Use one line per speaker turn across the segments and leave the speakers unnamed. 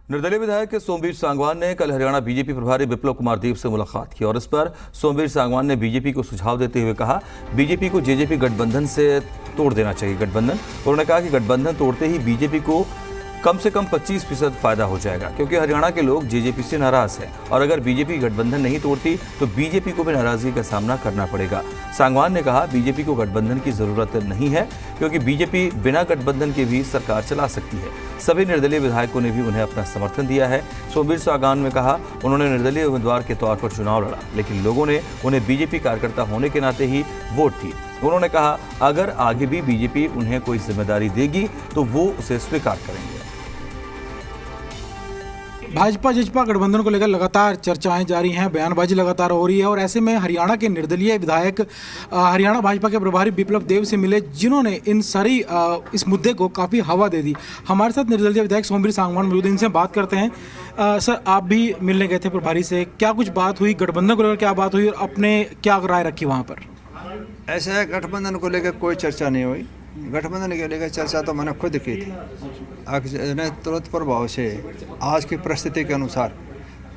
निर्दलीय विधायक सोमवीर सांगवान ने कल हरियाणा बीजेपी प्रभारी विप्लव कुमार देव से मुलाकात की और इस पर सोमवीर सांगवान ने बीजेपी को सुझाव देते हुए कहा, बीजेपी को जेजेपी गठबंधन से तोड़ देना चाहिए। उन्होंने कहा कि गठबंधन तोड़ते ही बीजेपी को कम से कम 25% फायदा हो जाएगा, क्योंकि हरियाणा के लोग जेजेपी से नाराज हैं और अगर बीजेपी गठबंधन नहीं तोड़ती तो बीजेपी को भी नाराजगी का सामना करना पड़ेगा। सांगवान ने कहा, बीजेपी को गठबंधन की जरूरत नहीं है, क्योंकि बीजेपी बिना गठबंधन के भी सरकार चला सकती है। सभी निर्दलीय विधायकों ने भी उन्हें अपना समर्थन दिया है। सोमवीर सांगवान ने कहा, उन्होंने निर्दलीय उम्मीदवार के तौर पर चुनाव लड़ा, लेकिन लोगों ने उन्हें बीजेपी कार्यकर्ता होने के नाते ही वोट दी। उन्होंने कहा, अगर आगे भी बीजेपी उन्हें कोई जिम्मेदारी देगी तो वो उसे स्वीकार करेंगे।
भाजपा जजपा गठबंधन को लेकर लगातार चर्चाएं जारी हैं, बयानबाजी लगातार हो रही है और ऐसे में हरियाणा के निर्दलीय विधायक हरियाणा भाजपा के प्रभारी विप्लव देव से मिले, जिन्होंने इन सारी इस मुद्दे को काफ़ी हवा दे दी। हमारे साथ निर्दलीय विधायक सोमवीर सांगवान मौजूद हैं, इनसे बात करते हैं। सर, आप भी मिलने गए थे प्रभारी से, क्या कुछ बात हुई, गठबंधन को लेकर क्या बात हुई और अपने क्या राय रखी वहाँ पर?
ऐसा है, गठबंधन को लेकर कोई चर्चा नहीं हुई। गठबंधन के लेकर चर्चा तो मैंने खुद की थी। तुरंत प्रभाव से आज की परिस्थिति के अनुसार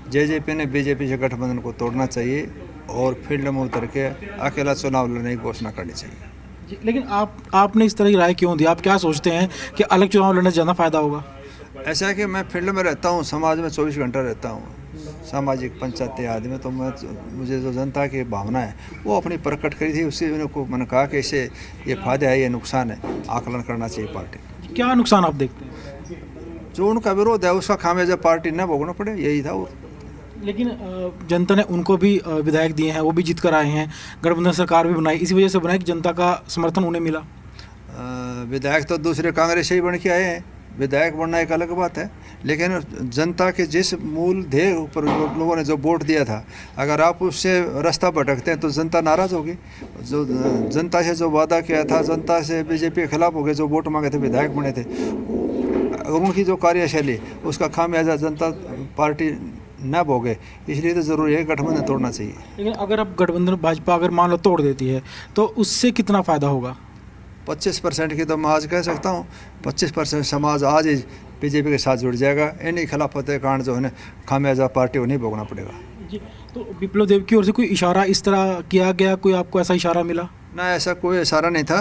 जेजेपी ने बीजेपी से गठबंधन को तोड़ना चाहिए और फील्ड में उतर के अकेला चुनाव लड़ने की घोषणा करनी चाहिए।
लेकिन आपने इस तरह की राय क्यों दी? आप क्या सोचते हैं कि अलग चुनाव लड़ने से ज़्यादा फायदा होगा?
ऐसा है कि मैं फील्ड में रहता हूँ, समाज में 24 घंटा रहता हूँ, सामाजिक पंचायती आदमी, तो मुझे जो जनता की भावना है वो अपनी प्रकट करी थी। उसी को मैंने कहा कि इससे ये फायदा है, ये नुकसान है, आकलन करना चाहिए पार्टी।
क्या नुकसान आप देखते हैं?
जो उनका विरोध है उसका खामियाजा पार्टी न भोगना पड़े, यही था।
लेकिन जनता ने उनको भी विधायक दिए हैं, वो भी जीत कर आए हैं, गठबंधन सरकार भी बनाई, इसी वजह से बनाई कि जनता का समर्थन उन्हें मिला।
विधायक तो दूसरे कांग्रेस से ही बन के आए हैं, विधायक बनना एक अलग बात है, लेकिन जनता के जिस मूल ध्येय पर लोगों ने जो वोट दिया था, अगर आप उससे रास्ता भटकते हैं तो जनता नाराज़ होगी। जो जनता से जो वादा किया था, जनता से बीजेपी के खिलाफ हो गए, जो वोट मांगे थे, विधायक बने थे, उनकी जो कार्यशैली उसका खामियाजा जनता पार्टी न भोगे, इसलिए तो ज़रूरी है गठबंधन तोड़ना चाहिए।
लेकिन अगर अब गठबंधन भाजपा अगर मान लो तोड़ देती है तो उससे कितना फ़ायदा होगा?
25% की तो मैं आज कह सकता हूँ। 25% समाज आज ही बीजेपी के साथ जुड़ जाएगा। इन्हीं खिलाफत के कारण जो है खामियाजा पार्टी को नहीं भोगना पड़ेगा।
जी, तो विप्लव देव की ओर से कोई इशारा इस तरह किया गया, कोई आपको ऐसा इशारा मिला?
ना, ऐसा कोई इशारा नहीं था।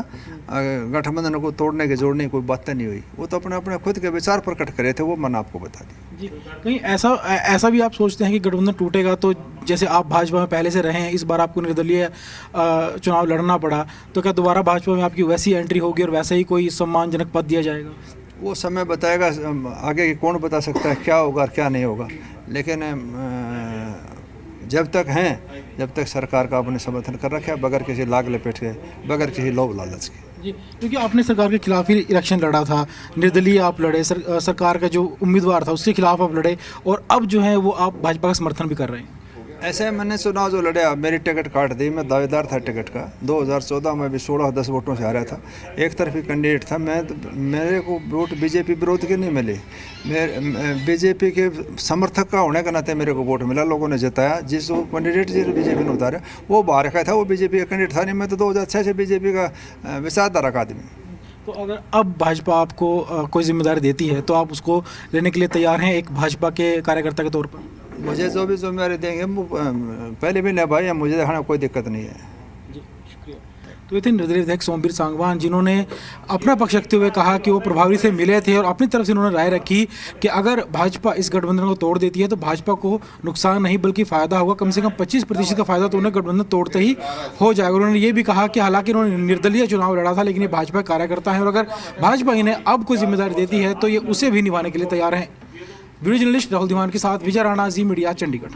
गठबंधन को तोड़ने की जोड़ने की कोई बातें नहीं हुई। वो तो अपने अपने खुद के विचार प्रकट करे थे, वो मैंने आपको बता दी।
जी, कहीं ऐसा भी आप सोचते हैं कि गठबंधन टूटेगा तो जैसे आप भाजपा में पहले से रहे हैं, इस बार आपको निर्दलीय चुनाव लड़ना पड़ा, तो क्या दोबारा भाजपा में आपकी वैसी एंट्री होगी और वैसे ही कोई सम्मानजनक पद दिया जाएगा?
वो समय बताएगा, आगे की कौन बता सकता है क्या होगा और क्या नहीं होगा। लेकिन जब तक सरकार का आपने समर्थन कर रखा है, बगैर किसी लाग लपेट के, बगैर किसी लोभ लालच के।
जी, क्योंकि आपने सरकार के खिलाफ ही इलेक्शन लड़ा था, निर्दलीय आप लड़े, सरकार का जो उम्मीदवार था उसके खिलाफ आप लड़े और अब जो है वो आप भाजपा का समर्थन भी कर रहे हैं।
ऐसे मैंने चुनाव जो लड़ा, मेरी टिकट काट दी, मैं दावेदार था टिकट का। 2014 में भी 16-10 वोटों से हारा था, एक तरफी कैंडिडेट था मैं। मेरे को वोट बीजेपी विरोध के नहीं मिले, बीजेपी के समर्थक का होने के नाते मेरे को वोट मिला। लोगों ने जिताया। जिस कैंडिडेट जिसे बीजेपी ने उतारा वो बाहर का था, वो बीजेपी का कैंडिडेट था नहीं। मैं तो 2006 से बीजेपी का विचारधारा का आदमी।
तो अगर अब भाजपा आपको कोई जिम्मेदारी देती है तो आप उसको लेने के लिए तैयार हैं एक भाजपा के कार्यकर्ता के तौर पर?
मुझे जो भी जिम्मेदारी देंगे पहले भी निभाई, मुझे देखना कोई दिक्कत नहीं है।
जी, शुक्रिया। तो ये थे निर्दलीय विधायक सोमवीर सांगवान, जिन्होंने अपना पक्ष रखते हुए कहा कि वो प्रभारी से मिले थे और अपनी तरफ से उन्होंने राय रखी कि अगर भाजपा इस गठबंधन को तोड़ देती है तो भाजपा को नुकसान नहीं बल्कि फ़ायदा होगा। कम से कम 25% का फ़ायदा तो उन्हें गठबंधन तोड़ते ही हो जाएगा। उन्होंने ये भी कहा कि हालांकि उन्होंने निर्दलीय चुनाव लड़ा था, लेकिन ये भाजपा कार्यकर्ता हैं और अगर भाजपा इन्हें अब कोई जिम्मेदारी देती है तो ये उसे भी निभाने के लिए तैयार हैं। वीडियो जर्नलिस्ट राहुल दीवान के साथ विजय राणा, जी मीडिया, चंडीगढ़।